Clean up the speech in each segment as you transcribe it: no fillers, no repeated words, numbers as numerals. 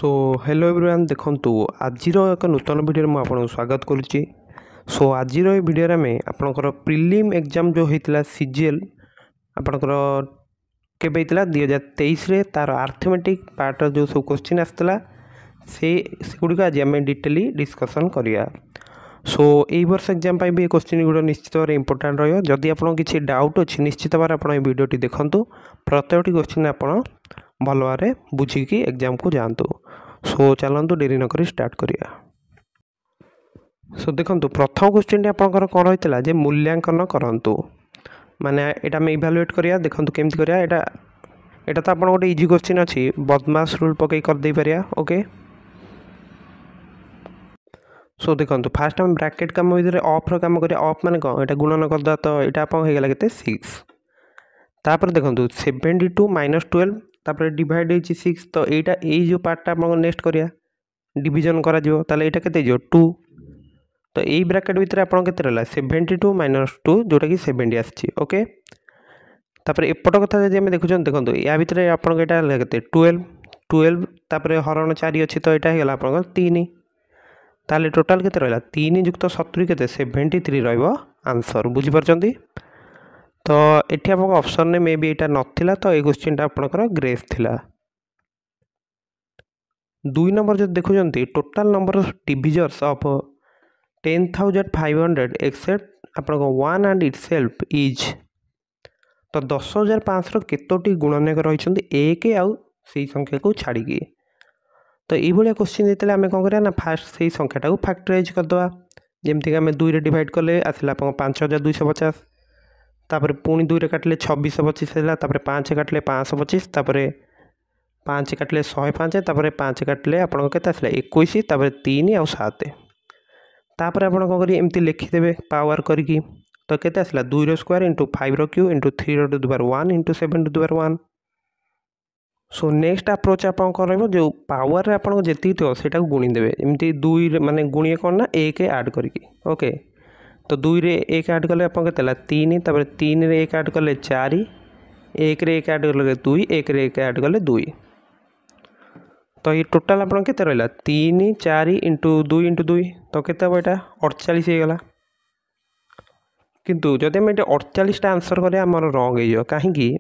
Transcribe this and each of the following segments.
So hello everyone देखंतु आज एक नूतन वीडियो में आपको स्वागत करुच्ची। सो आज वीडियो आम आपणकर प्रिलिम एग्जाम जो होता सीजीएल आपणकर केबे 2023 रे तार आर्थमेटिक पार्ट जो सब क्वेश्चन आसला से गुड़िक आज आम डिटेली डिस्कसन करिया। सो यही वर्ष एग्जाम भी क्वेश्चन गुड़ा निश्चित भाव इंपोर्टाट रही। आपको किसी डाउट अच्छी निश्चित भाव आप वीडियोटी देखूँ प्रत्येकटी क्वेश्चन आप भल भाव बुझिकी एग्जाम को जातु। सो चलतु डेरी नक स्टार्ट करिया। सो देखो प्रथम क्वेश्चन आपंकर कौन रही है मूल्यांकन करंतु माने एटा में इभालुएट करिया। देखो केमती करिया एटा तो आप गोटे इजी क्वेश्चन अच्छी बदमाश रूल पकई कर दे पारिया। ओके सो देखो फास्ट आम ब्रैकेट कम भितर ऑफ काम करिया। ऑफ माने कौन एटा गुणन करदा तो एटा आप होगला केते 6। तापर देखो 72 माइनस 12 तापर डिवाइड होची 6 तो एटा ए जो पार्टटा आप नेक्स्ट करिया डिवीजन करा जिवो ताले एटा केते जो 2 तो ए ब्रैकेट भितर आप केते रहला 72 माइनस 2 जोटा कि 70 आछि। ओके तापर एपट कथा जदि हम देखुछन देखो या भितर आप एटा केते 12 तापर हरण 4 अछि तो एटा हेला आप 3 ताले टोटाल केते रहला 3 युक्त 70 केते 73 रहइबो आंसर। बुझी परछंती तो एठी आपको ऑप्शन ने मे बी एटा नथिला तो ए क्वेश्चन टा आपनकर ग्रेस थिला। 2 नंबर जो देखुछंती total number of divisors of 10,500 except आपनको 1 एंड इटसेल्फ इज तो 10,500 केतोटी गुणनक रहिछंती एक आउ सेही संख्या को छाड़ी की तो ये भाया क्वेश्चन देते आम कौन करा ना फास्ट से संख्याटा को फैक्टराइज करदे जमती आम 2 रे डिवाइड कले आसला 5,250 तापर पुणी 2 रे काटले 2625 है तापर 5 काटले 525 तापर 5 काटले 105 तापर 5 काटले आपन केते आसला 21 तापर 3 आउ 7 तापर आपन कौन करी एमती लिखिदेवे पावर करके तो केते आसला 2 रो स्क्वायर इंटू 5 रो क्यू इंटू 3 रो to the power 1 into 7 to the power 1। So next approach आप जो पावर रे आपन जेती थो सेटा को गुणी देबे एमती 2 माने गुणिए कोन ना 1 ऐड करके। ओके तो 2 रे 1 ऐड कले आपन केतला 3 तापर 3 रे 1 ऐड कले 4 1 रे 1 ऐड कले 2 1 रे 1 ऐड कले 2 तो ये टोटाल आपन केते रहला 3 4 इंटू 2 तो केते हो एटा 48 हे गला। किंतु जदि हम एटा 48 टा आंसर करे हमर रॉन्ग हे जो काहे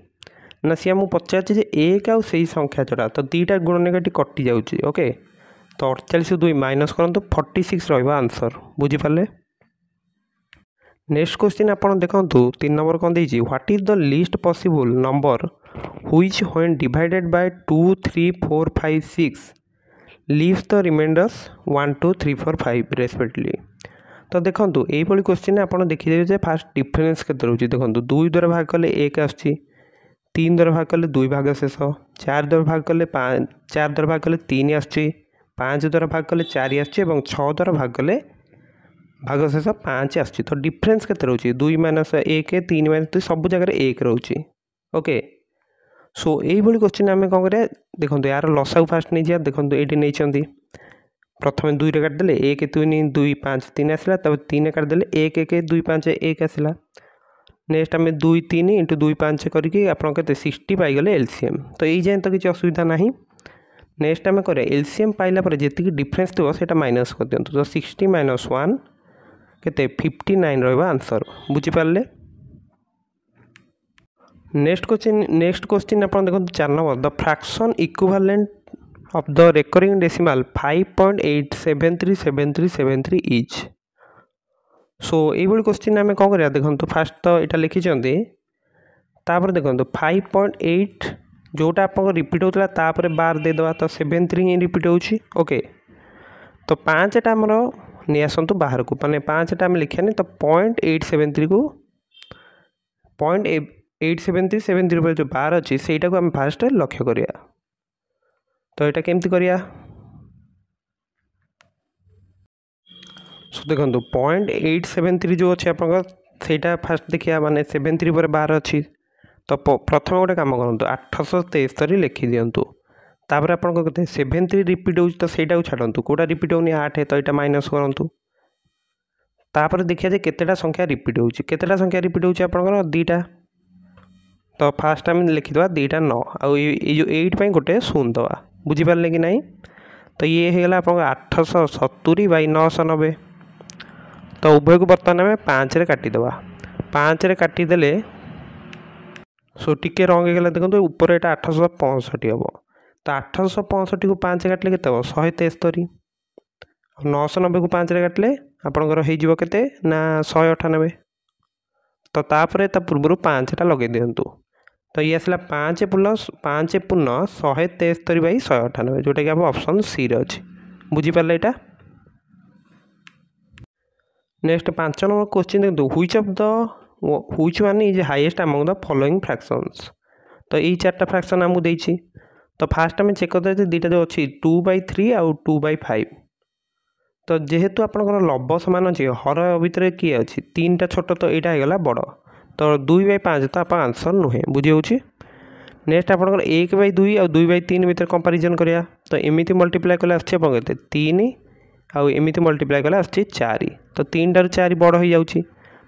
ना सी आमको पचार जे एक आउ से संख्या जोड़ा तो 2टा गुणनकाटी कटि जाऊँगी। ओके तो 48 2 माइनस करंतु 46 रहिबा आंसर। बुझी पाले। नेक्स्ट क्वेश्चन आप देखो 3 नंबर कौन देछि what is the least possible number which when divided by 2 3 4 5 6 leaves the remainders 1 2 3 4 5 respectively. तो देखो यही क्वेश्चन आप देखिए फास्ट डिफरेंस के रोचे देखो 2 द्वारा भाग कले 1 आसछि 3 द्वारा भाग कले 2 भाग शेष 4 द्वारा भाग कले 5 4 द्वारा भाग कले 3 आसछि 5 द्वारा भाग कले 4 आसछि और 6 द्वारा भाग कले भाग शेष 5 आसछि। तो डिफरेंस केते रोचे 2 माइनस 1 3 माइनस 2 सब जगह 1 रोचे। ओके सो यही क्वेश्चन आम कौन करिया देखो यार लसाऊ फास्ट नहीं जा देखो ये नहीं प्रथम 2 रे काटिदेले 1 3 2 5 3 आसला तब 3 काटिदेले 1 1 2 5 1 आसला नेक्स्ट आम 2 3 इंटू 2 5 करके आप 60 पाइगले एलसीएम तो यही जाए तो किसी असुविधा ना। नेक्स्ट आम कर एलसीएम पाइला पर जी डिफरेंस थो से माइनस कर दिखाँ तो 60 माइनस 1 केते 59 रहा आंसर। बुझीपारे। नेक्स्ट क्वेश्चन आप देखो 4 number the fraction equivalent of the recurring decimal 5.8737373 is. So ये क्वेश्चन आम कौन करा देखो फास्ट तो यहाँ लिखिंट तापर देखो 5.8 जोटा आप रिपीट होता तापर बार देदेवा तो 73 ही रिपीट होची। ओके तो 5टा आमर नहीं आसतु बाहर को माने 5टा आम लिखानी तो 0.873 को 0.87373 पर जो बार अच्छी से आम फास्ट लक्ष्य करिया तो यहाँ केमती करिया। सो देखो 0.873 जो अच्छे आप फास्ट देखिए माने 73 पर बार अच्छी तो प्रथम गोटे कम करूँ 873 लिखि दिंतु तापर आप 73 रिपीट हो तो सहीटा छाड़ू कौटा रिपीट होनी 8 तो यहाँ माइनस करूँ तापर देखिए केतेटा संख्या रिपीट होची केतेटा संख्या रिपीट होची आपनकर 2टा तो फास्ट आम लिखिदेवा 2टा 9 आउ ये जो 8 गोटे 0 दवा। बुझीपारे कि नहीं तो ये होगा आप 870/990। तो उभय को बर्तमान आम 5 रे काटिदेवा 5 रे काटिदेले सो टिके रंग होगा देखो ऊपर यहाँ 865 हम तो 865 को 5 काटिले के 173 990 को 5 रे काटिले आपंकर होते ना 198 तो तापर ता पूर्व 5टा लगे दिंतु तो ये आसला 5 प्लस 5 पूर्ण 173/198 जोटा कि आप ऑप्शन सी रे अच्छे बुझीपारे यहाँ। नेक्स्ट 5 नंबर क्वेश्चन देखो which one is highest among the following fractions. तो ये 4टा फ्रैक्शन आमको देछि तो फास्ट आम चेक करदे दुईटा जो अच्छी 2/3 आउ 2/5 तो जेहेतु आपंकर लब सामान अच्छी हर भितर किए अच्छी 3टा छोट तो यहाँ होगा बड़ तो 2/5 तो आप आंसर नुहे बुझी हो। नेक्स्ट आपंकर 1/2 और 2/3 भितर कंपारिजन करिया तो एमती मल्टीप्लाई कले आछे 3 आउ एमती मल्टीप्लाई कले आछे 4 तो 3 टारू 4 बड़ हो जाउछि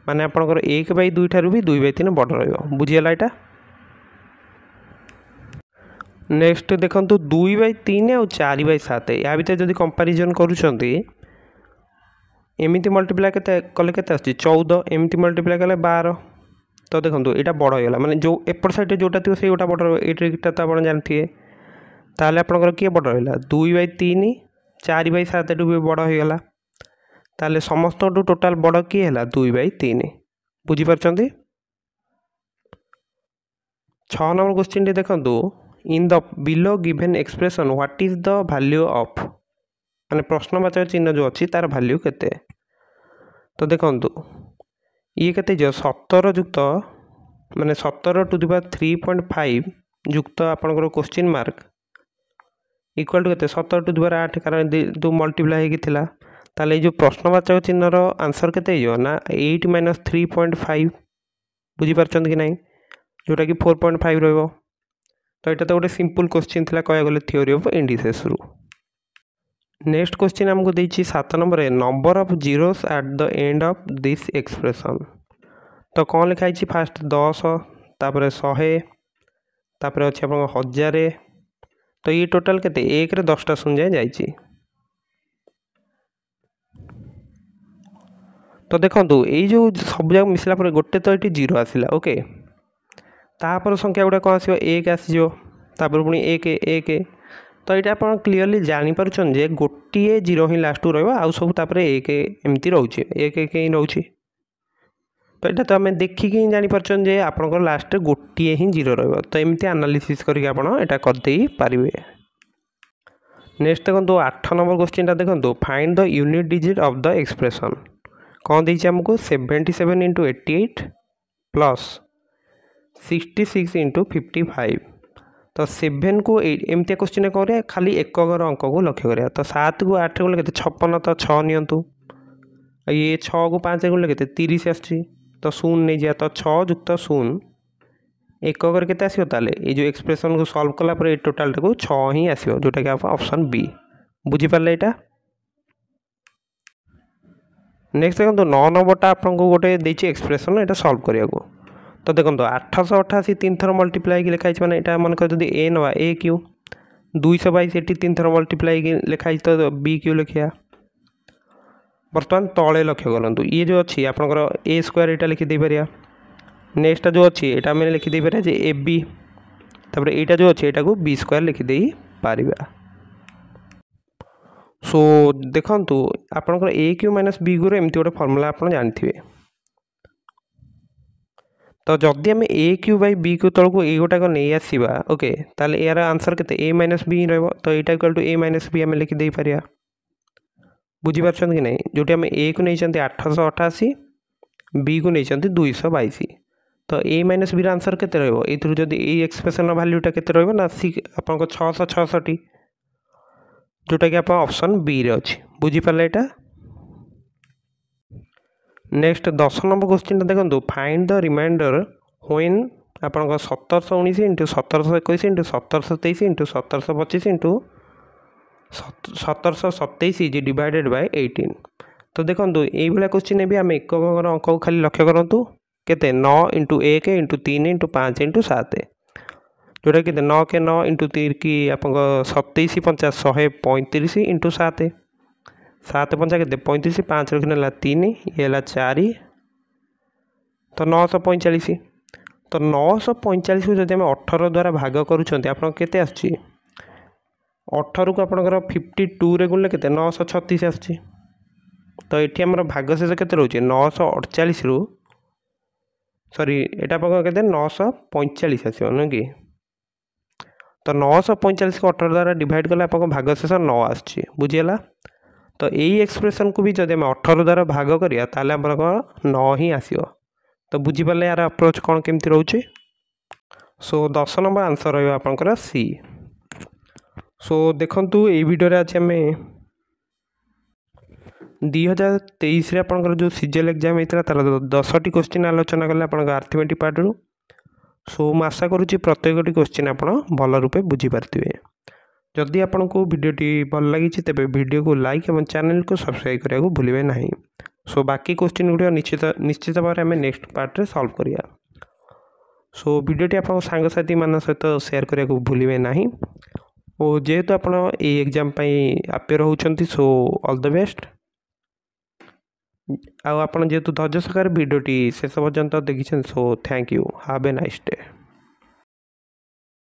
माने आपंकर 1/2 ठारू भी 2/3 बड़ रहिबो बुझीगला एटा। नेक्स्ट देखंतु 2/3 और 4/7 या भितर जदि कंपारिजन करूछंती एमती मल्टीप्लाई कले केते आछी 14 एमती मल्टीप्लाई कले 12 तो देखो यहाँ बड़ होगा माने जो एपट साइड जोटा थी से गोटा बड़ रहा तो आप जानते ताल आपंकर किए बड़ रहा 2/3 4/7 भी बड़ होगा ताले समस्त टोटाल बड़ किए है 2/3 बुझीपारचंती। 6 नंबर क्वेश्चन टी देखो in the below given expression what is the value of माने प्रश्नवाचक चिन्ह जो अच्छी तार वैल्यू केते तो देखो ये केते जो 17 युक्त माने 17 टू द पावर 3.5 युक्त आपनकर क्वेश्चन मार्क इक्वल टू केते 17 टू द पावर 8 कारण दो मल्टीप्लाई होगी ताले जो प्रश्नवाचक चिन्हर आंसर केते हो ना 8 - 3.5 बुझी पारछन कि नहीं जोटा कि 4.5 रहइबो तो यहाँ तो गोटे सिंपल क्वेश्चन थिला कह गले थ्योरी ऑफ इंडिसेस रु। नेक्स्ट क्वेश्चन हमको देछि 7 number number of zeros at the end of this expression तो कौन लिखाई फास्ट 10 तापर 100 तापर अच्छे आप 1000 तो ये टोटाल केते 1 रे 10टा शून्य जाए जाइछि तो देखो ये जो सब जगह मिसला पर गोटे तो ये जीरो आसला ओके तापर संख्या गुड़ा कौन आसो 1 आसीजो तापर पुणी 1 1 तो ये आप क्लीयरली जानीपार जे गोटे जीरो ही लास्ट रहा सब तापर 1 एमती रोचे 1 1 ही रोचे तो यहाँ तो आम देखिक ही जानीपार जे आपंकर लास्ट गोटे ही जीरो रहा तो एमती एनालिसिस करके आपड़ा करदे पारे। नेक्स्ट देखो 8 नंबर क्वेश्चन देखो find the unit digit of the expression कौन देछि हमको 77 × 88 प्लस 66 × 55 तो 7 को 8 एमती क्वेश्चन करें खाली एकगर अंक को लक्ष्य करें तो 7 को 8 गुणे के 56 तो 6 नियंतु ये 6 को 5 गुणे के 30 आसछि तो 0 नहीं जा तो 6 युक्त 0 एकगर के आसो ताले ये जो एक्सप्रेशन को सॉल्व कला पर टोटाल को 6 ही आसो जोटा कि आप ऑप्शन बी बुझीपारे यहाँ। नेक्स्ट देखो 9 नंबरटा आपको गोटे देछि एक्सप्रेशन यहाँ सॉल्व करिया को तो देखो 888 3 थर मल्टीप्लाई लिखाई माने यहाँ मन कर जब ए नवा ए क्यू 222 ये 3 थर मल्टीप्लाई लिखाई तो बी क्यू लिखिया बर्तमान तले लक्ष्य करूँ ये जो अच्छी आपंकर ए स्क्वायर यहाँ लिखिदे पारिया नेक्स्ट जो अच्छी यहाँ आम लिखिदे पारिया जे ए बी तापर यहाँ जो अच्छी यहाँ को बी स्क्वायर लिखिदे पारिबा। सो देखु आपंकर ए क्यू माइनस बी क्यू एमती गोटे फर्मूला आप जानते तो जदि आम ए क्यू बाई बी क्यू तलक ए गोटाक नहीं आसवा ओके ताल यार आंसर के ए माइनस बी रहा तो यहाँ equal to A minus B आम लिखिदे पारिया बुझीपार कि नहीं जोटी आम ए को नहीं 888 बी को नहीं 222 तो ए माइनस बी आंसर के जदि एक्सप्रेशन वैल्यूटा के ना आप 666 जोटा कि आप ऑप्शन बी रे अच्छी बुझीपारे यहाँ। नेक्स्ट 10 नंबर क्वेश्चन देखो फाइंड द रिमाइंडर व्हेन आप 1719 × 1721 × 1723 × 1725 × 1727 इज डिवाइडेड बाय 18 तो देखो ये क्वेश्चन भी आम एक अंक को खाली लक्ष्य करूँ केते 9 × 1 × 3 × 5 × 7 जोटा कि 9 के 9 इंटू 3 कि आप 27 50 135 इंटू 7 7 5 के 35 5 रखने 3 ये 4 तो 945 तो 945 को जब आम 18 द्वारा भाग करुँच आप 18 को आपंकर 52 रे गुणिले के 936 आसची तो ये आम भागशेष के रोचे 948 रु सॉरी एटा के 945 आसो नुह कि तो 945 को 18 द्वारा डिवाइड कले आप भागशेष 9 आसची बुझीगला तो यही एक्सप्रेशन को भी जब आम 18 द्वारा भाग करिया ताले आम 9 ही आसो तो बुझीपारे यार अप्रोच कौन केमती रोचे सो 10 नंबर आंसर रहा आपंकर सी सो देखंतु ये वीडियो आज आम 2023 आपंकर जो सीजीएल एग्जाम होता तार 10टी क्वेश्चन आलोचना कले आप आर्थमेटिक पार्ट रू सो मैं आशा करुच्ची प्रत्येक क्वेश्चन आप भल रूपे बुझीपारे जदि आपन को वीडियोटी भल लगी तेज वीडियो को लाइक और चैनल को सब्सक्राइब करने को भूलें ना सो बाकी क्वेश्चन गुड़ निश्चित भाव में नेक्स्ट पार्ट रे सॉल्व करिया सो वीडियोटी आप सांगसाथी मान सहित शेयर करने को भूलें ना और जेहेतु आप एग्जाम अपेयर होती सो ऑल द बेस्ट आप जेहेतु धैर्य सहकार वीडियोटी शेष पर्यंत देखी so thank you have a nice day.